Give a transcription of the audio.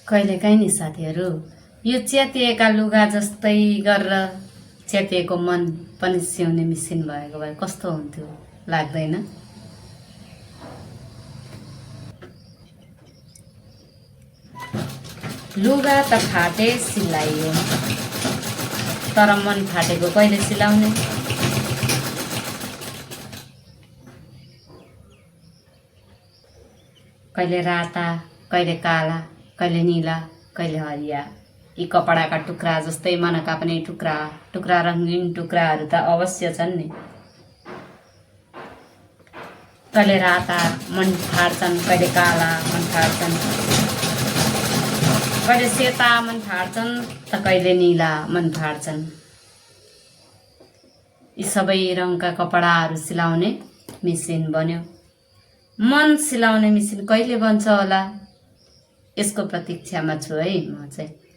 कहिलेकाहीँ नि साथीहरू यो च्यातिएका लुगा जस्तै गरेर च्यातिएको मन पनि सिउने मिसिन भएको भए कस्तो हुन्थ्यो लाग्दैन? लुगा त फाटे सिलाइयो, तर मन फाटेको कहिले सिलाउने? कहिले राता, कहिले काला, कहिले नीला, कहिले हरिया। यी कपडाका टुक्रा जस्तै मनका पनि टुक्रा टुक्रा रङ्गीन टुक्राहरू त अवश्य छन् नि। कहिले राता मन फाड्छन्, कहिले काला मन फाड्छन्, कहिले सेता मन फाड्छन् त कहिले नीला मन फाड्छन्। यी सबै रङका कपडाहरू सिलाउने मिसिन बन्यो। मन सिलाउने मिसिन कहिले बन्छ होला? यसको प्रतीक्षामा छु है म चाहिँ।